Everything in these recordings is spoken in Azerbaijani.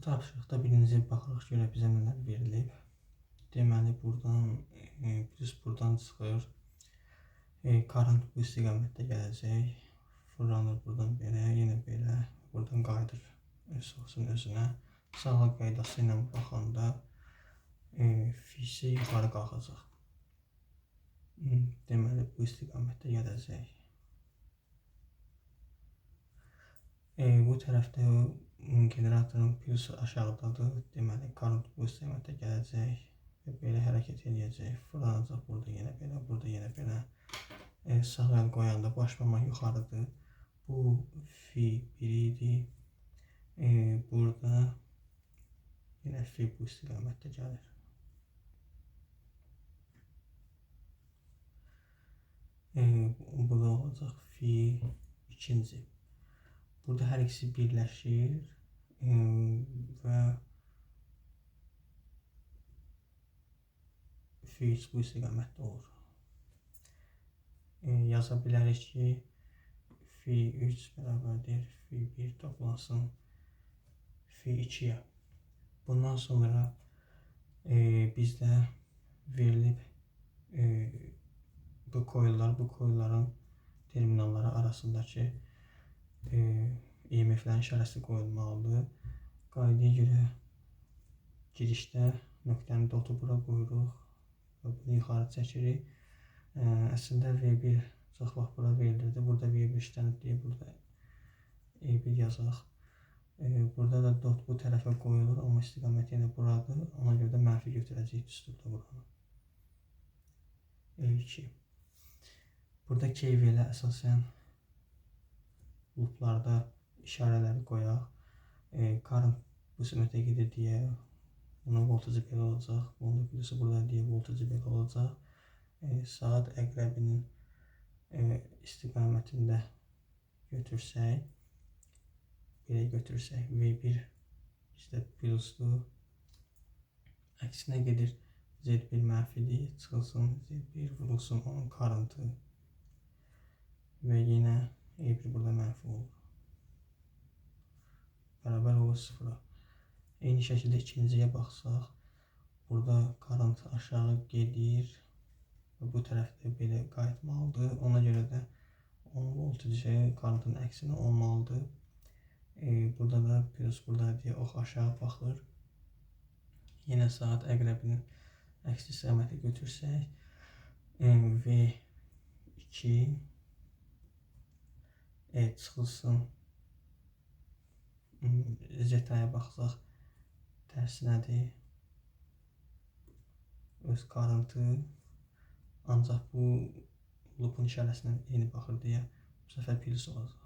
tapşırıqda birinci baxırıq görə bizə nələr verilib. Deməli, buradan çıxır. Current bu istiqamətdə gələcək. Fırlanır buradan belə, yenə belə. Buradan qayıdır source'un özünə. Sağlıq qaydası ilə baxanda fisi yuxarı qalxacaq. Deməli, bu istiqamətdə gələcək. Bu tərəfdə generatorun pulsu aşağıdadır. Deməli, current bu istiqamətdə gələcək və belə hərəkət edəcək. Fırlanacaq burada yenə belə, burada yenə belə. Sağ əl qoyanda baş barmaq yuxarıdır. Bu fi 1 idi. Burada yenə fi bu istiqamətdə gəlir. Bu da olacaq fi ikinci. Burada hər ikisi birləşir və fi 3 bu istiqamətdə olur. Yaza bilərik ki, fi 3 bərabərdir fi 1 toplansın fi 2-yə. Bundan sonra bizdə verilib bu koilların terminalları arasındakı EMF-lərin işarəsi qoyulmalıdır. Qaydaya görə girişdə nöqtənin dotu bura qoyuruq və bunu yuxarı çəkirik. Əslində V1 çox vaxt bura verilirdi. Burada V1 işlənib deyə burada E1 yazaq. Burada da dot bu tərəfə qoyulur, amma istiqamət yenə buradır. Ona görə də mənfi götürəcək düsturda buranı. E2. Burada KV-lə əsasən looplarda işarələri qoyaq. Current bu istiqamətə gedir deyə bunun voltajı belə olacaq. Bunun pulsu burada deyə voltajı belə olacaq. Saat əqrəbinin istiqamətində götürsək, belə götürsək, V1 bizdə plusdur. Əksinə gedir, Z1 mənfidir, çıxılsın, Z1 vurulsun onun currentı və yenə E1 burada mənfi olur. Bərabər olur 0-a. Eyni şəkildə ikinciyə baxsaq, burada current aşağı gedir və bu tərəfdə belə qayıtmalıdır. Ona görə də onun voltajı currentın əksinə olmalıdır. Burada da plus burada deyə ox aşağı baxır. Yenə saat əqrəbinin əks istiqaməti götürsək, V2 çıxılsın, Z-aya baxsaq, tərsinədir, öz currentı, ancaq bu loopun işarəsindən eyni baxır deyə bu səfər plus olacaq.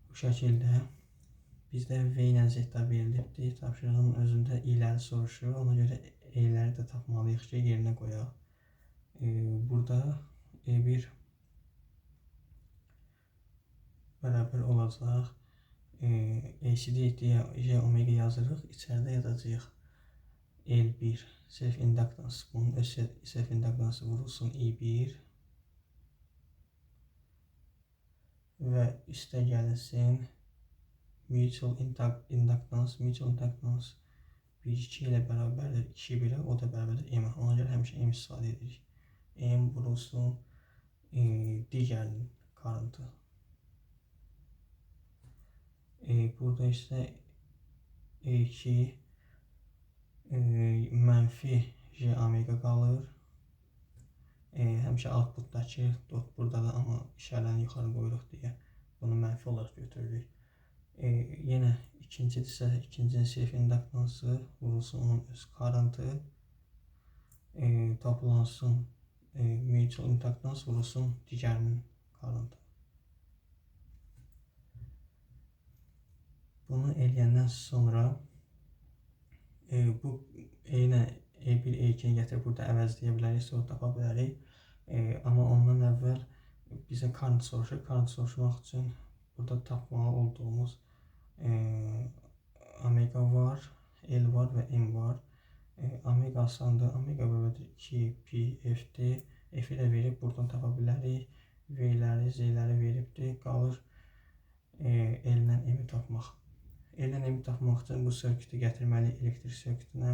Bu şəkildə bizdə V ilə Z verilibdir. Tapşırığın özündə i-ləri soruşur. Ona görə e-ləri də tapmalıyıq ki, yerinə qoyaq. Burada E1 bərabər olacaq. ACD deyə J omega yazırıq. İçəridə yazacağıq L1 self inductance. Bunun öz self inductance vurulsun I1 və üstə gəlsin mutual inductance 1-2 ilə bərabərdir 2-1-ə, o da bərabərdir M. Ona görə həmişə M istifadə edirik. M vurulsun digərinin currentı. Burada isə E2 mənfi J omega qalır. Həmişə outputdakı dot buradadır, amma işarəni yuxarı qoyuruq deyə bunu mənfi olaraq götürürük. Yenə ikincidirsə, ikincinin self inductance'ı vurulsun onun öz currentı, toplansın mutual inductance vurulsun digərinin currentı. Bunu eləyəndən sonra bu eyni E1, E2-ni gətirib burada əvəzləyə bilərik, sonra tapa bilərik. Amma ondan əvvəl bizə current soruşur. Current soruşmaq üçün burada tapmalı olduğumuz omega var, L var və M var. Omega asandır. Omega bərabərdir 2pi F-dir. F-i də verib buradan tapa bilərik. V-ləri, Z-ləri veribdir. Qalır L-lə M-i tapmaq. L-lə M-i tapmaq üçün bu sirkütü gətirməliyik elektrik sirkütünə.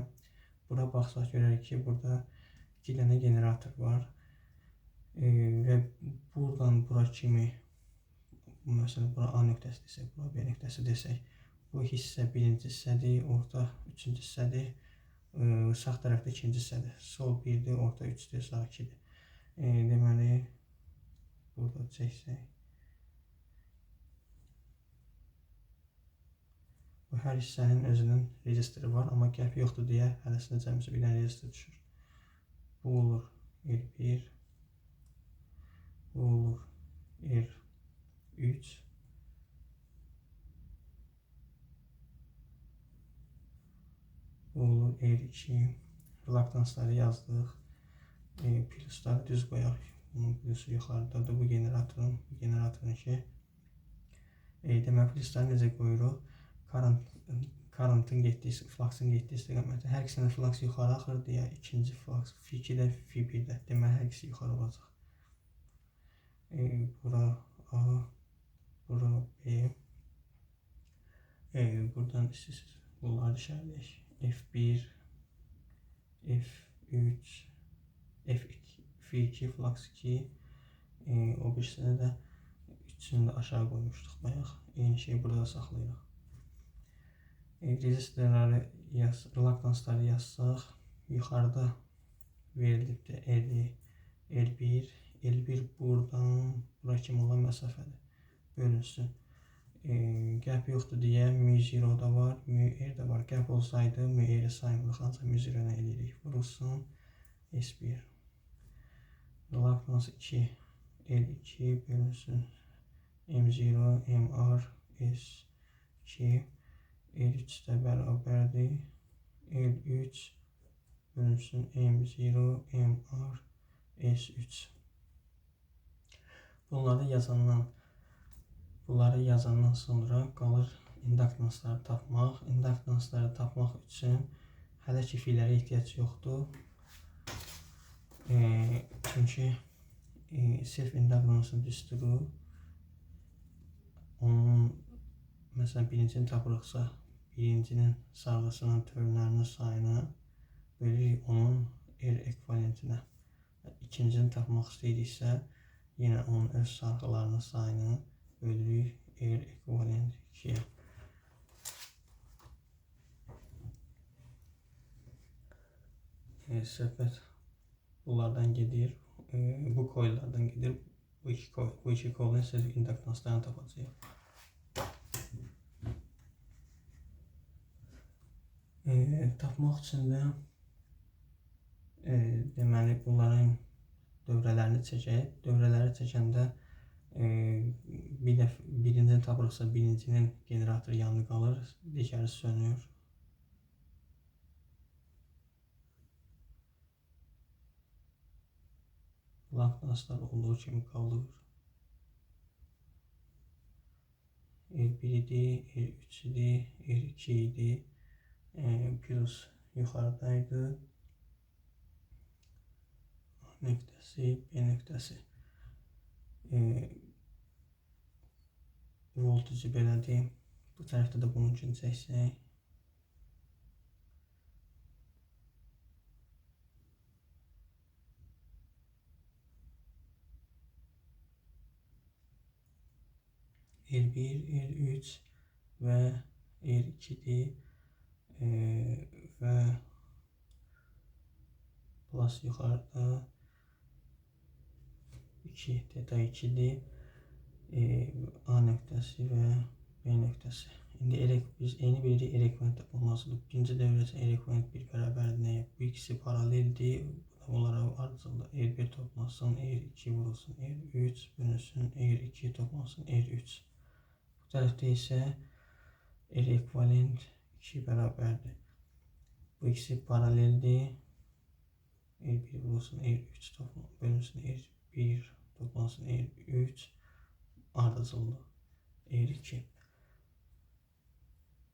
Bura baxsaq görərik ki, burada 2 dənə generator var. Və buradan bura kimi, məsələn, bura A nöqtəsi desək, bura B nöqtəsi desək, bu hissə birinci hissədir, orta üçüncü hissədir, sağ tərəfdə ikinci hissədir. Sol 1-dir, orta 3-dür, sağ 2-dir. Deməli, burada çəksək. Bu hər hissənin özünün registroru var, amma gəp yoxdur deyə hərəsində cəmisi bir dənə registr düşür. Bu olur R1, bu olur R3, bu olur R2, relaktansları yazdıq, plusları düz qoyaq, bunun plusu yuxarıdadır, bu generatorun ki. Demək, plusları necə qoyuruq? Current'ın getdiyi, flux'ın getdiyi istiqamətdə hər ikisinin flux yuxarı axır deyə ikinci flux F2-də, F1-də, demək, hər ikisi yuxarı olacaq. Bura A, bura B. Buradan istəyirsiniz, bunları işarələyək. F1, F3, F2, flux 2, o birisini də üçünü də aşağı qoymuşduq bayaq. Eyni şeyi burada da saxlayırıq. Rezistorları, relaktansları yazsaq, yuxarıda verilibdir L1, L1 buradan bura kimi olan məsafədir, bölünsün. Gəp yoxdur deyə μ0 da var, μr də var. Gəp olsaydı μr-i saymırıq, ancaq μ0 nə edirik? Vurulsun S1. Relaktans 2, L2 bölünsün M0, MR, S2, L3 də bərabərdir. L3 bölünsün M0, MR, S3. Bunları yazandan sonra qalır induktansları tapmaq. İnduktansları tapmaq üçün hələ ki fiillərə ehtiyac yoxdur. Çünki self induktansın düsturu onun, məsələn, birincini tapırıqsa, birincinin sarğısının tövlərinin sayını bölürük onun R ekvivalentinə. İkincini tapmaq istəyiriksə, yenə onun öz sarğılarının sayını bölürük R ekvivalent 2-yə. Söhbət bunlardan gedir, bu koillərdən gedir. Bu iki koilin self induktanslarını tapacağıq. Tapmaq üçün də deməli, bunların dövrələrini çəkək. Dövrələri çəkəndə birincini tapırıqsa, birincinin generatoru yanı qalır, digəri sönür. Relaktanslar olduğu kimi qalır. R1 idi, R3 idi, R2 idi, plus yuxarıdaydı. A nöqtəsi, B nöqtəsi. Voltajı belədir. Bu tərəfdə də bunun üçün çəksək. R1, R3 və R2-dir və plus yuxarıda 2, teta 2-dir. A nöqtəsi və B nöqtəsi. İndi biz eyni bilirik R ekvivalent tapılmasıdır. Birinci dövrəsi R ekvivalent 1 bərabərdir nəyə? Bu ikisi paraleldir. Onlara ardıcıldır. R1 toplansın, R2 vurulsun, R3 bölünsün, R2 toplansın, R3. Bu tərəfdə isə R ekvivalent 2 bərabərdir. Bu ikisi paraleldir. R1 vurulsun, R3 bölünsün, R1 toplansın, R3 ardıcıldır. R2.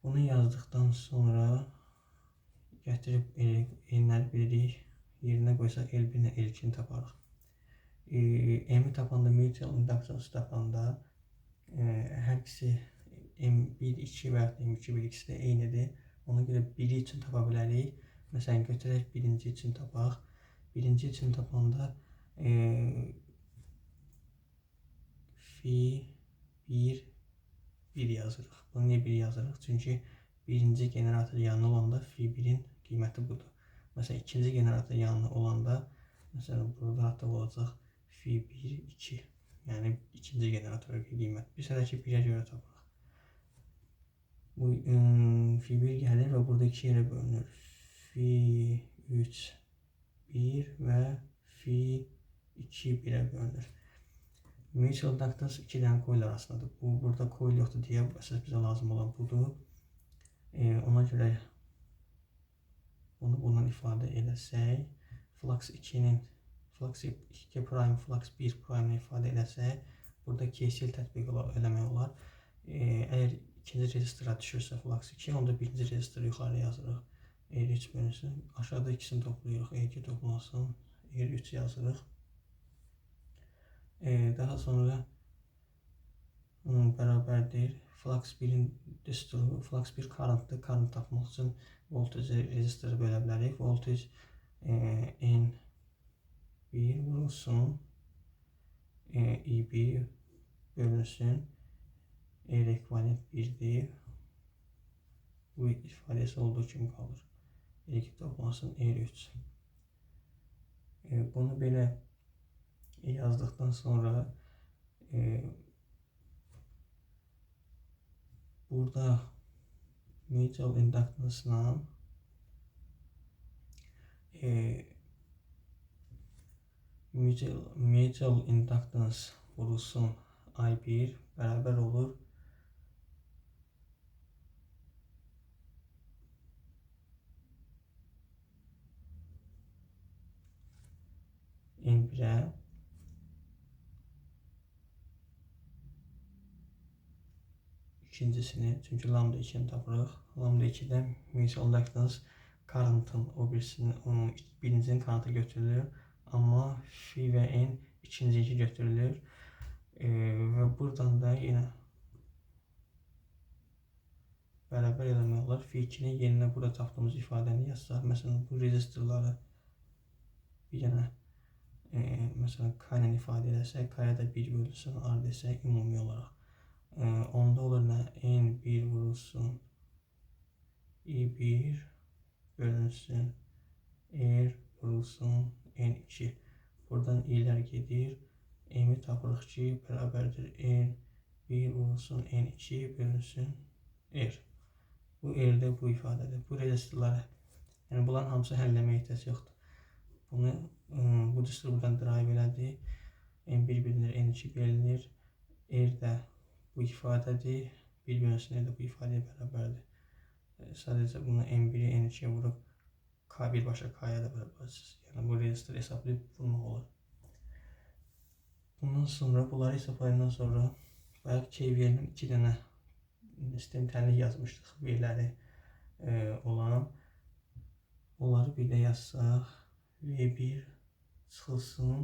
Bunu yazdıqdan sonra gətirib N-ləri bilirik. Yerinə qoysaq L1 ilə L2-ni taparıq. M-i tapanda, mutual inductance tapanda Hər ikisi M1, 2 və ya M2, 1 ikisi də eynidir. Ona görə biri üçün tapa bilərik. Məsələn, götürək birinci üçün tapaq. Birinci üçün tapanda fi 1, 1 yazırıq. Bunu niyə 1 yazırıq? Çünki birinci generator yanı olanda fi 1'in qiyməti budur. Məsələn, ikinci generator yanı olanda, məsələn, burada hatta olacaq fi 1, 2. Yəni, ikinci generatora qiymət. Biz hələ ki 1'ə görə tapırıq. Bu fi 1 gəlir və burada 2 yerə bölünür. Fi 3, 1 və fi 2, 1'ə bölünür. Mutual inductance 2 dənə coil arasındadır. Burada coil yoxdur deyə əsas bizə lazım olan budur. Ona görə bunu bundan ifadə eləsək, flux 2'nin flux 2 prime, flux 1 prime ifadə eləsək, burada KCL tətbiq eləmək olar. Əgər ikinci rezistora düşürsə flux 2, onda birinci rezistoru yuxarı yazırıq. R3 bölünsün. Aşağıda ikisini toplayırıq. R2 toplansın. R3 yazırıq. Daha sonra bərabərdir. Flux 1'in düsturu, flux 1 currentdır. Current tapmaq üçün voltajı rezistora bölə bilərik. Voltaj N1 vurulsun. I1 bölünsün. R ekvivalent 1'dir. Bu ifadəsi olduğu kimi qalır. R2 toplansın R3. Bunu belə yazdıqdan sonra burada mutual inductance-la mutual inductance vurulsun I1 bərabər olur N1'ə ikincisini, çünki lambda 2'ni tapırıq. Lambda 2'dən mutual inductance current'ın birincinin current'ı götürülür. Amma fi və N ikinci götürülür. Və buradan da yenə bərabər eləmək olar. Fi 2'nin yerinə burada tapdığımız ifadəni yazsaq, məsələn, bu rezistorları bir dənə məsələn, K ilə ifadə eləsək, K-ya da 1 bölünsün, R desək, ümumi olaraq. Onda olur nə? N1 vurulsun I1 bölünsün R vurulsun N2. Buradan i'lər gedir. M-i tapırıq ki, bərabərdir N1 vurulsun N2 bölünsün R. Bu R-də bu ifadədir. Bu rezistorları, yəni bunların hamısı həlləmə ehtiyac yoxdur. Bu düstur buradan drive elədi. N1 bilinir, N2 bilinir. R də bu ifadədir. 1 bölünsün R də bu ifadəyə bərabərdir. Sadəcə bunu N1'i N2'ye vurub K birbaşa K'ya da bərabərsiz. Yəni bu rezistoru hesablayıb vurmaq olur. Bundan sonra, bunları hesablayandan sonra bayaq KVL-in 2 dənə sistem tənlik yazmışdıq. V-ləri olan. Onları bir də yazsaq. V1 çıxılsın.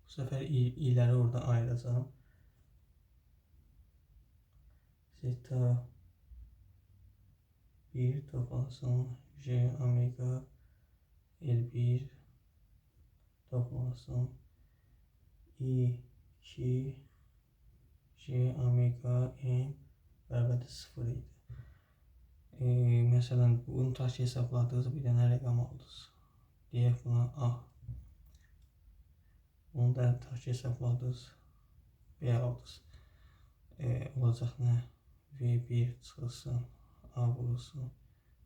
Bu səfər i'ləri orada ayıracağım. Zeta 1 toplansın J omega L1 toplansın I2 J omega M bərabərdir 0 idi. Məsələn, bunu taşı hesabladığınız bir dənə rəqam aldınız. Deyək buna A. Bunu da taşı hesabladınız. B aldınız. Olacaq nə? V1 çıxılsın, A vurulsun,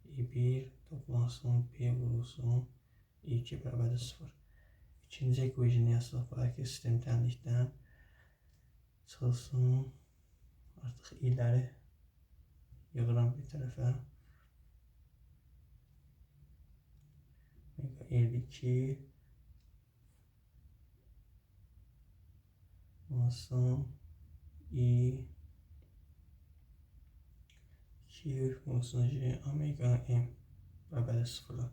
I1 toplansın, B vurulsun, I2 bərabərdir 0. İkinci equation'ı yazsaq, belki sistem tənlikdən çıxılsın. Artıq i'ləri yığıram bir tərəfə. L2 olsun I2 olsun J omega M bərabərdir 0'a.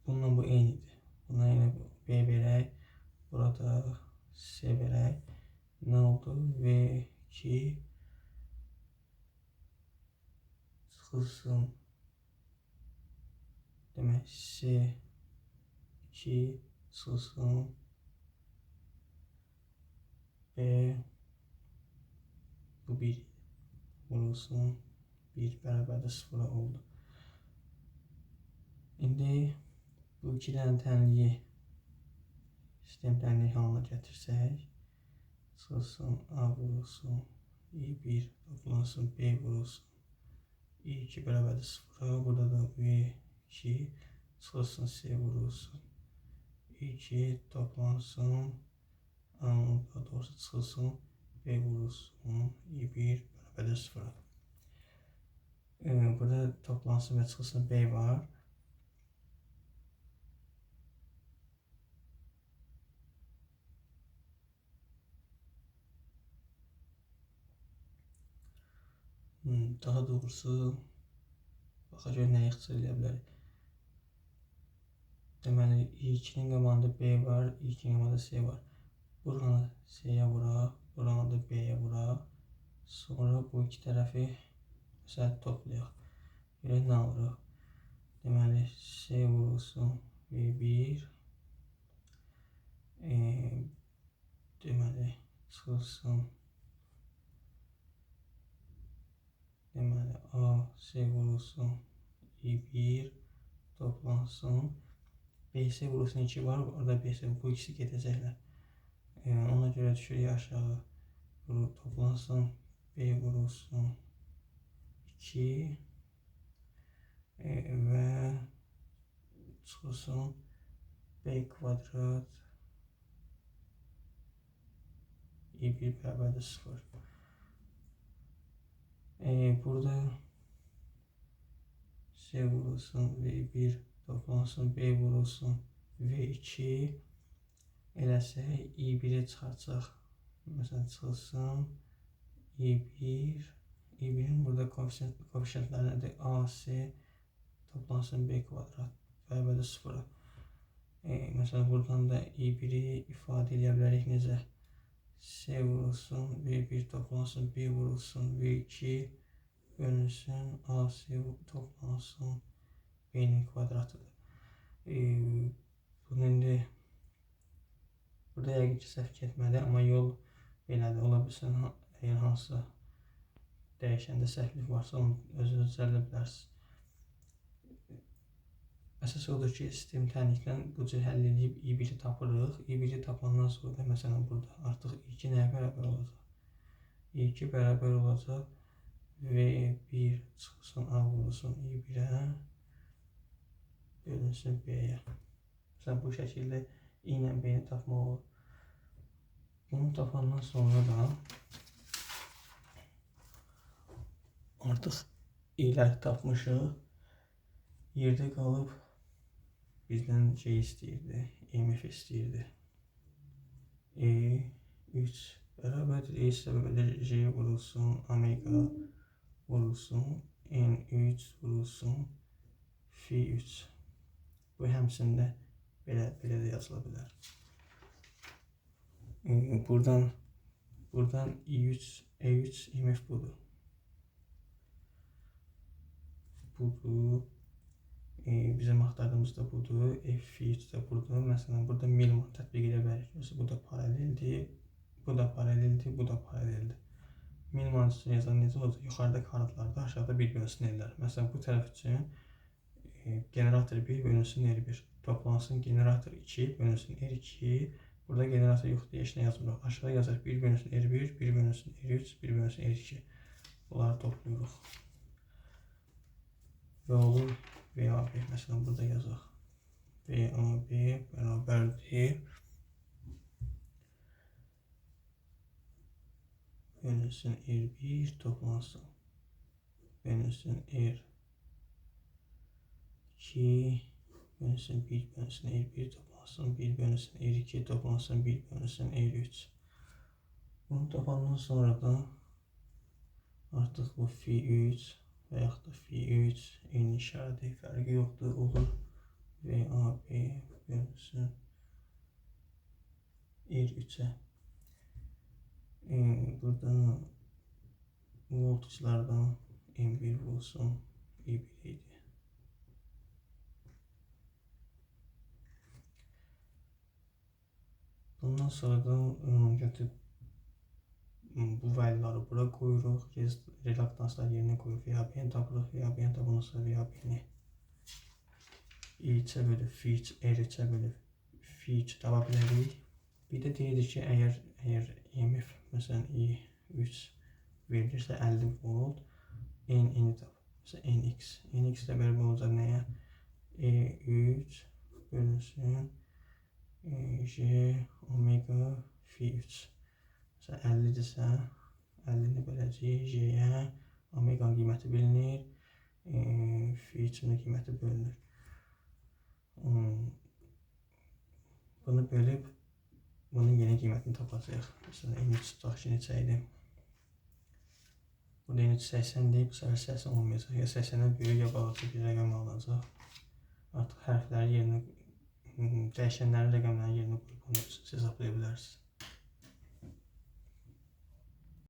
Bununla bu eynidir. Buna yenə B verək. Burada C 2 çıxılsın B, bu 1 vurulsun 1 bərabərdir 0 oldu. İndi bu iki dənə tənliyi sistem tənliyi halına gətirsək, çıxılsın A vurulsun I1 toplansın B vurulsun I2 bərabərdir 0. Burada da V2 çıxılsın C vurulsun I2 toplansın daha doğrusu çıxılsın B vurulsun I1 bərabərdir 0. Burada toplansın və çıxılsın B var. Daha doğrusu baxacaq nəyi ixtisar edə bilərik. Deməli, I2-nin qabağında B var, I2-nin qabağında C var. Buranı C-yə vuraq, buranı da B-yə vuraq. Sonra bu iki tərəfi məsələn toplayaq. Görək nə alırıq. Deməli, C vurulsun V1. Deməli, çıxılsın. Deməli, A, C vurulsun I1 toplansın. BC vurulsun 2 var, orada BC bu ikisi gedəcəklər. Ona görə düşürük aşağı. Toplansın B vurulsun 2 və çıxılsın B kvadrat I1 bərabərdir 0. Burada C vurulsun V1 toplansın B vurulsun V2 eləsək I1'i çıxartsaq. Məsələn çıxılsın I1 I1'in burada koefisientləri nədir? AC toplansın B kvadrat bərabərdir 0. Məsələn buradan da I1'i ifadə edə bilərik necə? C vurulsun V1 toplansın B vurulsun V2 bölünsün AC toplansın B'nin kvadratıdır. Bunu indi burada yəqin ki səhv getmədi, amma yol belədir. Ola bilsin, əgər hansısa dəyişəndə səhvlik varsa onu özünüz düzəldə bilərsiniz. Əsas odur ki, sistem tənlikdən bu cür həll edib I1'i tapırıq. I1'i tapandan sonra da məsələn burada artıq I2 nəyə bərabər olacaq? I2 bərabər olacaq V1 çıxılsın A vurulsun I1'ə bölünsün B-yə. Məsələn bu şəkildə I ilə B-ni tapmaq olur. Bunu tapandan sonra da artıq İ'ləri tapmışıq. Yerdə qalıb bizdən şey istəyirdi, EMF istəyirdi. E3 bərabərdir, E səbəbidir J vurulsun, omega vurulsun, N3 vurulsun, F3. Bu həmçində belə də yazıla bilər. Buradan E3 EMF budur. Bizim axtardığımız da budur, F3 də budur. Məsələn, burada milman tətbiq edə bilərik. Bu da paraleldir, bu da paraleldir, bu da paraleldir. Milman üçün yazan necə olacaq? Yuxarıdakı xanatlarda aşağıda bir bölünsün ellər. Məsələn, bu tərəf üçün generator 1 bölünsün R1. Toplansın generator 2 bölünsün R2. Burada generator yoxdur, heç nə yazmırıq. Aşağı yazır 1 bölünsün R1, 1 bölünsün R3, 1 bölünsün R2. Bunları topluyoruz. Və olur VAB. Məsələn, burada yazaq. VAB bərabərdir. Bölünsün R1 toplansın. Bölünsün R2. Bölünsün 1 bölünsün R1 toplansın. 1 bölünsün R2 toplansın. 1 bölünsün R3. Bunu tapandan sonra da artıq bu F3 və yaxud da F3 eyni işarədə fərqi yoxdur, olur. VAB bölünsün R3'ə. Burada voltajlardan M1 vurulsun I1 idi. Ondan sonra da götürüb bu valları bura qoyuruq. Relaktanslar yerinə qoyuruq. VHB-ni tapırıq. VHB-ni tapınırsa VHB-ni i-çə bölüb, r-çə bölüb, fi-2 tapa bilərik. Bir də deyirik ki, əgər EMF məsələn i3 verilirsə 50 volt, n-ni tap. Məsələn nx. Nx də belə olacaq nəyə? E3 bölünsün j omega fi3. Məsələn 50-dirsə 50-ni böləcəyik j-yə. Omeganın qiyməti bilinir. Fi3-ün qiyməti bölünür. Bunu bölüb bunun yeni qiymətini tapacağıq. Məsələn n3 tutaq ki, neçə idi? Burada n3 80 deyib, bu səfər 80 olmayacaq. Ya 80-dən böyük ya balaca bir rəqəm alınacaq. Artıq hərfləri yerinə, dəyişənlərin rəqəmlərin yerinə qoyub onu hesablaya bilərsiniz.